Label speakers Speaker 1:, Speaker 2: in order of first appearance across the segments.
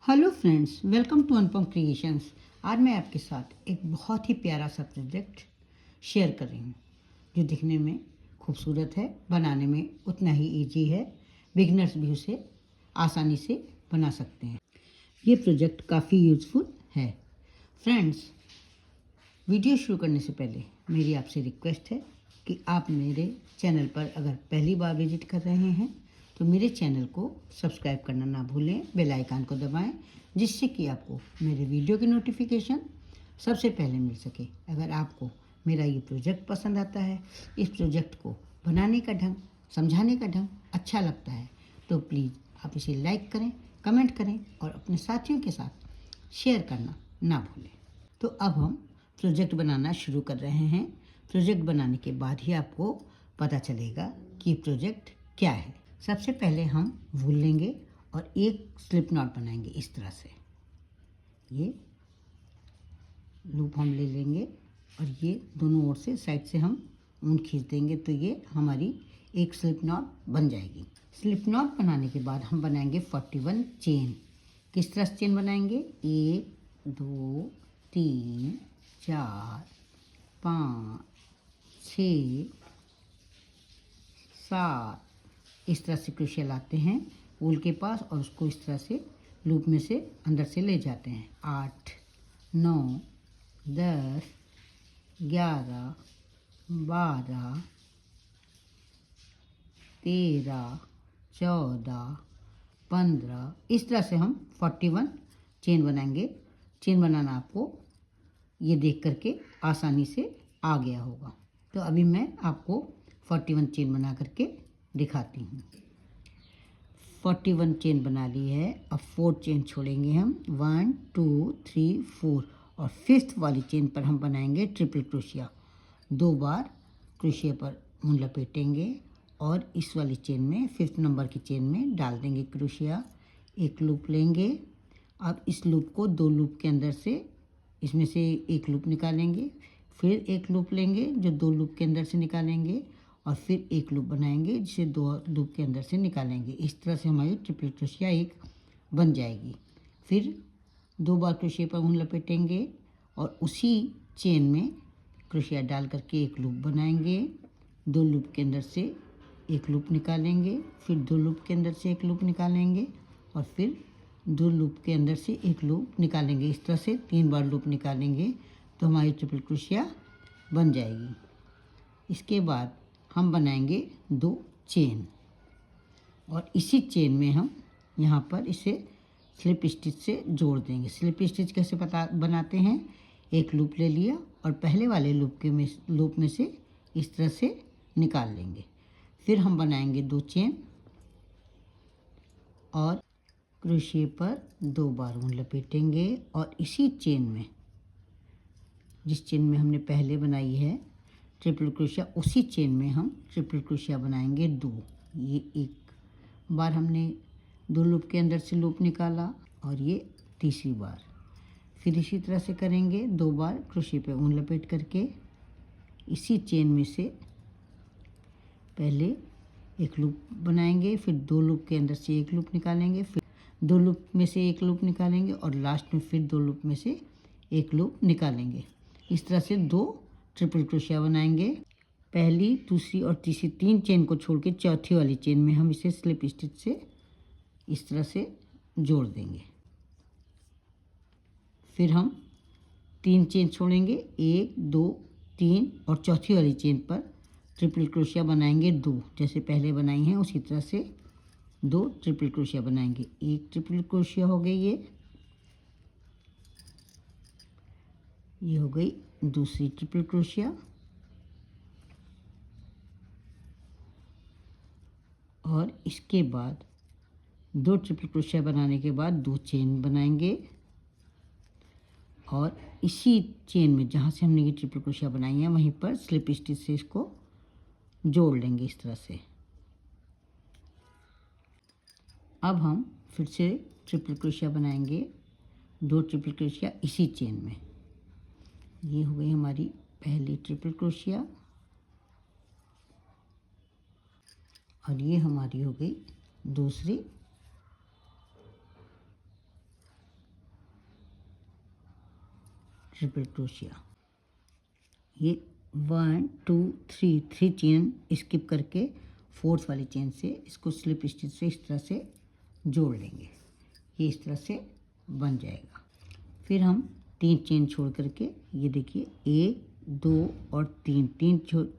Speaker 1: Hello friends, welcome to Anupam creations. आज मैं आपके साथ एक बहुत ही प्यारा सा प्रोजेक्ट शेयर कर रही हूँ जो दिखने में खूबसूरत है, बनाने में उतना ही इजी है। बिगनर्स भी उसे आसानी से बना सकते हैं। ये प्रोजेक्ट काफ़ी यूज़फुल है। फ्रेंड्स, वीडियो शुरू करने से पहले मेरी आपसे रिक्वेस्ट है कि आप मेरे चैनल पर अगर पहली बार विजिट कर रहे हैं तो मेरे चैनल को सब्सक्राइब करना ना भूलें, बेल आइकन को दबाएं, जिससे कि आपको मेरे वीडियो की नोटिफिकेशन सबसे पहले मिल सके। अगर आपको मेरा ये प्रोजेक्ट पसंद आता है, इस प्रोजेक्ट को बनाने का ढंग, समझाने का ढंग अच्छा लगता है, तो प्लीज़ आप इसे लाइक करें, कमेंट करें और अपने साथियों के साथ शेयर करना ना भूलें। तो अब हम प्रोजेक्ट बनाना शुरू कर रहे हैं। प्रोजेक्ट बनाने के बाद ही आपको पता चलेगा कि प्रोजेक्ट क्या है। सबसे पहले हम वूल लेंगे और एक स्लिप नॉट बनाएंगे इस तरह से। ये लूप हम ले लेंगे और ये दोनों ओर से साइड से हम ऊन खींच देंगे तो ये हमारी एक स्लिप नॉट बन जाएगी। स्लिप नॉट बनाने के बाद हम बनाएंगे 41 चेन। किस तरह से चेन बनाएंगे? 1 2 3 4 5 6 7 इस तरह से क्रोशिया लाते हैं वूल के पास और उसको इस तरह से लूप में से अंदर से ले जाते हैं। 8 9 10 11 12 13 14 15 इस तरह से हम 41 चेन बनाएंगे। चेन बनाना आपको ये देख करके आसानी से आ गया होगा। तो अभी मैं आपको 41 चेन बना करके दिखाती हूँ। 41 चेन बना ली है। अब 4 चेन छोड़ेंगे हम। 1 2 3 4 और 5th वाली चेन पर हम बनाएंगे ट्रिपल क्रोशिया। 2 बार क्रोशिया पर ऊन लपेटेंगे और इस वाली चेन में 5th नंबर की चेन में डाल देंगे क्रोशिया। एक लूप लेंगे। अब इस लूप को 2 लूप के अंदर से इसमें से एक लूप निकालेंगे, फिर एक लूप लेंगे जो 2 लूप के अंदर से निकालेंगे और फिर एक लूप बनाएंगे जिसे 2 लूप के अंदर से निकालेंगे। इस तरह से हमारी ट्रिपल क्रोशिया एक बन जाएगी। फिर 2 बार क्रोशिया पर ऊन लपेटेंगे और उसी चेन में क्रोशिया डाल करके एक लूप बनाएंगे। 2 लूप के अंदर से एक लूप निकालेंगे, फिर 2 लूप के अंदर से एक लूप निकालेंगे और फिर 2 लूप के अंदर से एक लूप निकालेंगे। इस तरह से 3 बार लूप निकालेंगे तो हमारी ट्रिपल क्रोशिया बन जाएगी। इसके बाद हम बनाएंगे 2 चेन और इसी चेन में हम यहाँ पर इसे स्लिप स्टिच से जोड़ देंगे। स्लिप स्टिच कैसे बनाते हैं? एक लूप ले लिया और पहले वाले लूप में से इस तरह से निकाल लेंगे। फिर हम बनाएंगे 2 चेन और क्रोशिया पर 2 बार ऊन लपेटेंगे और इसी चेन में, जिस चेन में हमने पहले बनाई है ट्रिपल क्रोशिया, उसी चेन में हम ट्रिपल क्रोशिया बनाएंगे 2। ये एक बार हमने 2 लूप के अंदर से लूप निकाला और ये तीसरी बार। फिर इसी तरह से करेंगे 2 बार क्रोशिया पे ऊन लपेट करके इसी चेन में से पहले एक लूप बनाएंगे, फिर 2 लूप के अंदर से एक लूप निकालेंगे, फिर 2 लूप में से एक लूप निकालेंगे और लास्ट में फिर 2 लूप में से एक लूप निकालेंगे। इस तरह से 2 ट्रिपल क्रोशिया बनाएंगे। पहली, दूसरी और तीसरी 3 चेन को छोड़ के चौथी वाली चेन में हम इसे स्लिप स्टिच से इस तरह से जोड़ देंगे। फिर हम 3 चेन छोड़ेंगे, 1 2 3 और चौथी वाली चेन पर ट्रिपल क्रोशिया बनाएंगे 2। जैसे पहले बनाई हैं उसी तरह से 2 ट्रिपल क्रोशिया बनाएंगे। एक ट्रिपल क्रोशिया हो गई, ये हो गई दूसरी ट्रिपल क्रोशिया और इसके बाद 2 ट्रिपल क्रोशिया बनाने के बाद 2 चेन बनाएंगे और इसी चेन में जहाँ से हमने ये ट्रिपल क्रोशिया बनाई है वहीं पर स्लिप स्टिच से इसको जोड़ लेंगे इस तरह से। अब हम फिर से ट्रिपल क्रोशिया बनाएंगे, 2 ट्रिपल क्रोशिया इसी चेन में। ये हो गई हमारी पहली ट्रिपल क्रोशिया और ये हमारी हो गई दूसरी ट्रिपल क्रोशिया। ये 1 2 3 3 चेन स्किप करके फोर्थ वाली चेन से इसको स्लिप स्टिच से इस तरह से जोड़ लेंगे। ये इस तरह से बन जाएगा। फिर हम 3 चेन छोड़ करके ये देखिए 1 2 और 3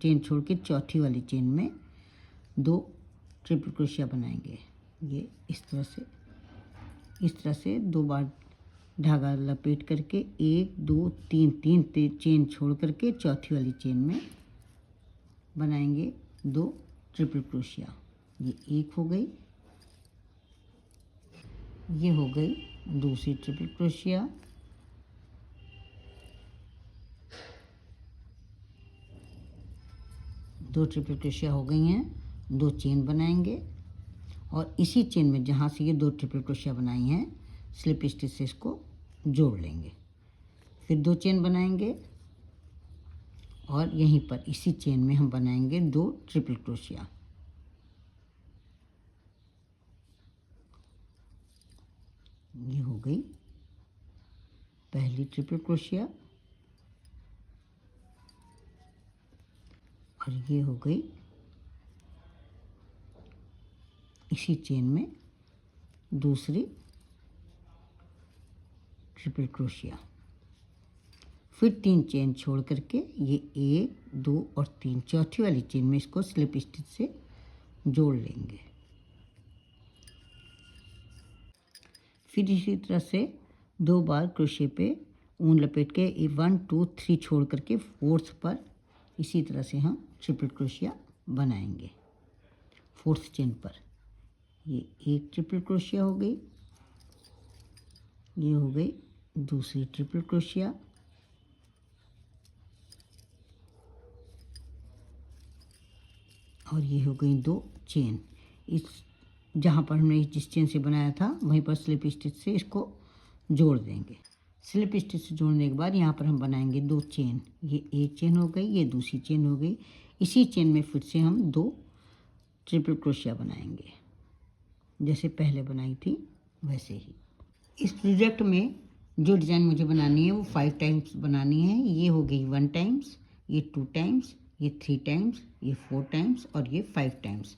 Speaker 1: चेन छोड़ के चौथी वाली चेन में 2 ट्रिपल क्रोशिया बनाएंगे। ये इस तरह से 2 बार धागा लपेट करके 1 2 3 चेन छोड़ करके चौथी वाली चेन में बनाएंगे 2 ट्रिपल क्रोशिया। ये एक हो गई, ये हो गई दूसरी ट्रिपल क्रोशिया। दो ट्रिपल क्रोशिया हो गई हैं। 2 चेन बनाएंगे और इसी चेन में जहाँ से ये 2 ट्रिपल क्रोशिया बनाई हैं स्लिप स्टिच से इसको जोड़ लेंगे। फिर 2 चेन बनाएंगे और यहीं पर इसी चेन में हम बनाएंगे 2 ट्रिपल क्रोशिया। ये हो गई पहली ट्रिपल क्रोशिया और ये हो गई इसी चेन में दूसरी ट्रिपल क्रोशिया। फिर 3 चेन छोड़ करके ये 1 2 और 3 चौथी वाली चेन में इसको स्लिप स्टिच से जोड़ लेंगे। फिर इसी तरह से 2 बार क्रोशिया पे ऊन लपेट के 1 2 3 छोड़ करके फोर्थ पर इसी तरह से हम ट्रिपल क्रोशिया बनाएंगे। फोर्थ चेन पर ये एक ट्रिपल क्रोशिया हो गई, ये हो गई दूसरी ट्रिपल क्रोशिया और ये हो गई 2 चेन। इस जहाँ पर हमने जिस चेन से बनाया था वहीं पर स्लिप स्टिच से इसको जोड़ देंगे। स्लिप स्टिच से जोड़ने के बाद यहाँ पर हम बनाएंगे 2 चेन। ये एक चेन हो गई, ये दूसरी चेन हो गई। इसी चेन में फिर से हम 2 ट्रिपल क्रोशिया बनाएंगे जैसे पहले बनाई थी वैसे ही। इस प्रोजेक्ट में जो डिज़ाइन मुझे बनानी है वो 5 टाइम्स बनानी है। ये हो गई 1 टाइम्स, ये 2 टाइम्स, ये 3 टाइम्स, ये 4 टाइम्स और ये 5 टाइम्स।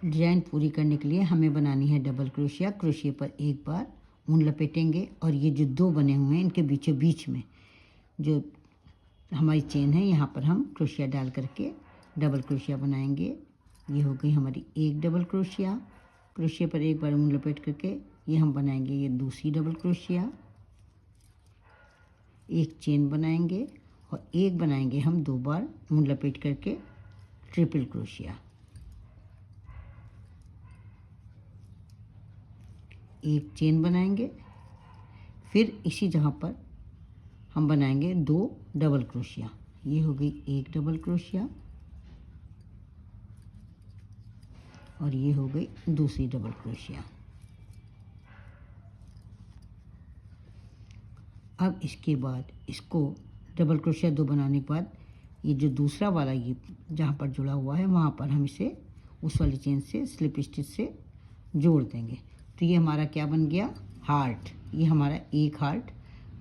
Speaker 1: डिज़ाइन पूरी करने के लिए हमें बनानी है डबल क्रोशिया। क्रोशिया पर एक बार ऊन लपेटेंगे और ये जो 2 बने हुए हैं इनके बीचों बीच में जो हमारी चेन है यहाँ पर हम क्रोशिया डाल करके डबल क्रोशिया बनाएंगे। ये हो गई हमारी एक डबल क्रोशिया। क्रोशिया पर एक बार ऊन लपेट करके ये हम बनाएंगे ये दूसरी डबल क्रोशिया। एक चेन बनाएंगे और एक बनाएंगे हम 2 बार ऊन लपेट करके ट्रिपल क्रोशिया। एक चेन बनाएंगे, फिर इसी जगह पर हम बनाएंगे 2 डबल क्रोशिया। ये हो गई एक डबल क्रोशिया और ये हो गई दूसरी डबल क्रोशिया। अब इसके बाद इसको डबल क्रोशिया 2 बनाने के बाद ये जो दूसरा वाला ये जहाँ पर जुड़ा हुआ है वहाँ पर हम इसे उस वाली चेन से स्लिप स्टिच से जोड़ देंगे। तो ये हमारा क्या बन गया, हार्ट। ये हमारा एक हार्ट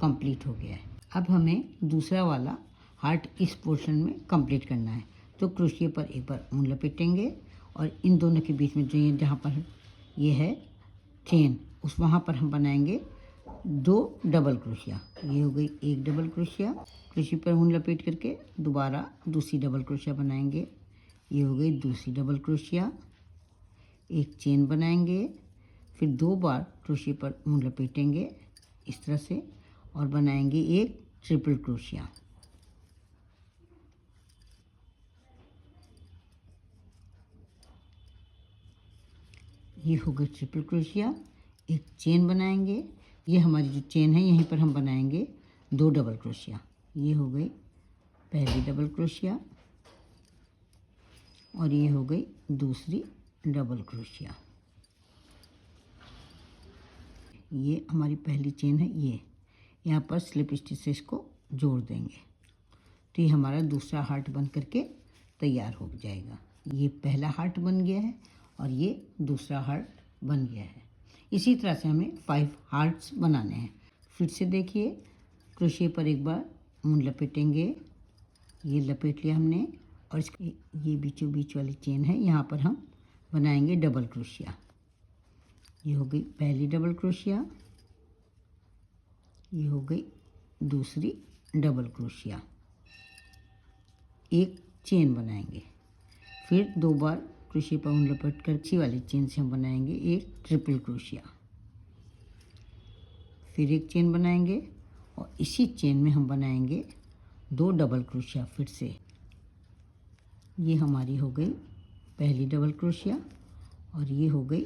Speaker 1: कंप्लीट हो गया है। अब हमें दूसरा वाला हार्ट इस पोर्शन में कंप्लीट करना है। तो क्रोशिया पर एक बार ऊन लपेटेंगे और इन दोनों के बीच में जो ये जहाँ पर ये है चेन उस वहाँ पर हम बनाएंगे 2 डबल क्रोशिया। ये हो गई एक डबल क्रोशिया। क्रोशिया पर ऊन लपेट करके दोबारा दूसरी डबल क्रोशिया बनाएंगे। ये हो गई दूसरी डबल क्रोशिया। एक चेन बनाएंगे, फिर 2 बार क्रोशिया पर ऊन लपेटेंगे इस तरह से और बनाएंगे एक ट्रिपल क्रोशिया। ये हो गई ट्रिपल क्रोशिया। एक चेन बनाएंगे, ये हमारी जो चेन है यहीं पर हम बनाएंगे 2 डबल क्रोशिया। ये हो गई पहली डबल क्रोशिया और ये हो गई दूसरी डबल क्रोशिया। ये हमारी पहली चेन है, ये यहाँ पर स्लिप स्टिच से इसको जोड़ देंगे तो ये हमारा दूसरा हार्ट बन करके तैयार हो जाएगा। ये पहला हार्ट बन गया है और ये दूसरा हार्ट बन गया है। इसी तरह से हमें 5 हार्ट्स बनाने हैं। फिर से देखिए क्रोशिया पर एक बार ऊन लपेटेंगे। ये लपेट लिया हमने और इसके ये बीचों बीच वाली चेन है, यहाँ पर हम बनाएंगे डबल क्रोशिया। ये हो गई पहली डबल क्रोशिया, ये हो गई दूसरी डबल क्रोशिया। एक चेन बनाएंगे, फिर 2 बार क्रोशिया पर ऊन लपेट कर अच्छी वाली चेन से हम बनाएंगे एक ट्रिपल क्रोशिया। फिर एक चेन बनाएंगे और इसी चेन में हम बनाएंगे 2 डबल क्रोशिया। फिर से ये हमारी हो गई पहली डबल क्रोशिया और ये हो गई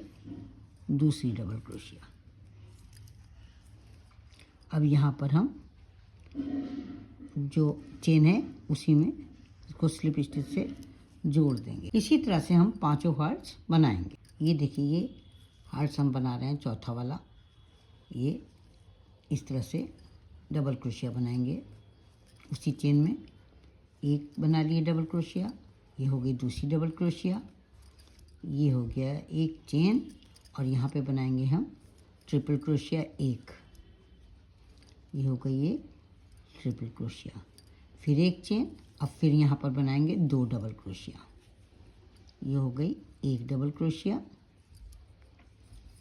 Speaker 1: दूसरी डबल क्रोशिया। अब यहाँ पर हम जो चेन है उसी में इसको स्लिप स्टिच से जोड़ देंगे। इसी तरह से हम 5 हार्ट्स बनाएंगे। ये देखिए, ये हार्ट्स हम बना रहे हैं चौथा वाला। ये इस तरह से डबल क्रोशिया बनाएंगे। उसी चेन में एक बना लिए डबल क्रोशिया, ये हो गई दूसरी डबल क्रोशिया, ये हो गया एक चेन और यहाँ पे बनाएंगे हम ट्रिपल क्रोशिया एक। ये हो गई ये ट्रिपल क्रोशिया, फिर एक चेन। अब फिर यहाँ पर बनाएंगे 2 डबल क्रोशिया। ये हो गई एक डबल क्रोशिया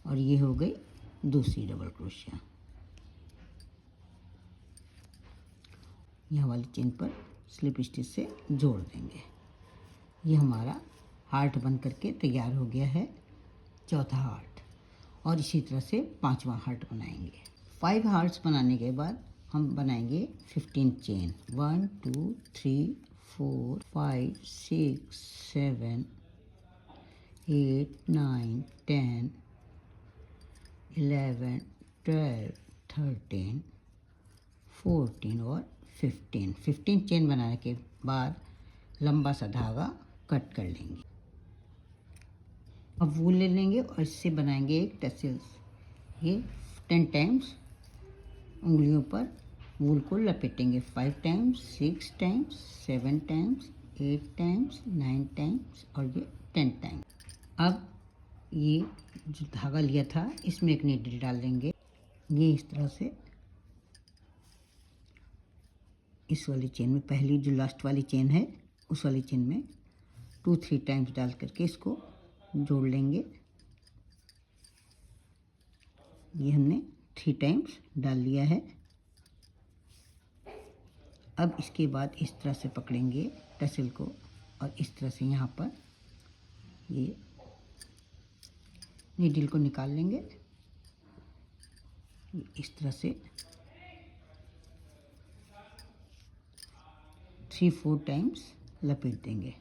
Speaker 1: और ये हो गई दूसरी डबल क्रोशिया। यहाँ वाली चेन पर स्लिप स्टिच से जोड़ देंगे। ये हमारा हार्ट बन करके तैयार हो गया है, चौथा हार्ट। और इसी तरह से 5वां हार्ट बनाएंगे। 5 हार्ट्स बनाने के बाद हम बनाएंगे 15 चेन। 1 2 3 4 5 6 7 8 9 10 11 12 13 14 और 15 चेन बनाने के बाद लंबा सा धागा कट कर लेंगे। अब वूल ले लेंगे और इससे बनाएंगे एक टसल्स। ये 10 टाइम्स उंगलियों पर वूल को लपेटेंगे। 5 times, 6 times, 7 times, 8 times, 9 times और ये 10 टाइम्स। अब ये जो धागा लिया था इसमें एक नीडल डाल देंगे। ये इस तरह से इस वाली चेन में, पहली जो लास्ट वाली चेन है उस वाली चेन में 2-3 टाइम्स डाल करके इसको जोड़ लेंगे। ये हमने 3 टाइम्स डाल लिया है। अब इसके बाद इस तरह से पकड़ेंगे टसल को और इस तरह से यहाँ पर ये नीडल को निकाल लेंगे। इस तरह से 3-4 टाइम्स लपेट देंगे।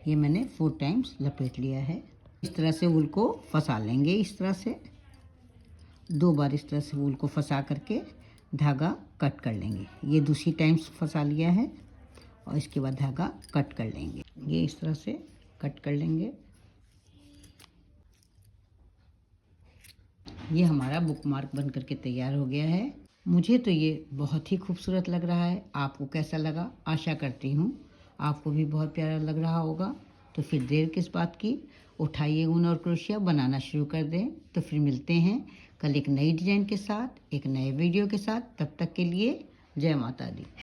Speaker 1: ये मैंने 4 टाइम्स लपेट लिया है। इस तरह से वूल को फंसा लेंगे। इस तरह से 2 बार इस तरह से वूल को फंसा करके धागा कट कर लेंगे। ये दूसरी टाइम्स फंसा लिया है और इसके बाद धागा कट कर लेंगे। ये इस तरह से कट कर लेंगे। ये हमारा बुक मार्क बन करके तैयार हो गया है। मुझे तो ये बहुत ही खूबसूरत लग रहा है। आपको कैसा लगा? आशा करती हूँ आपको भी बहुत प्यारा लग रहा होगा। तो फिर देर किस बात की, उठाइए ऊन और क्रोशिया, बनाना शुरू कर दें। तो फिर मिलते हैं कल एक नई डिज़ाइन के साथ, एक नए वीडियो के साथ। तब तक के लिए जय माता दी।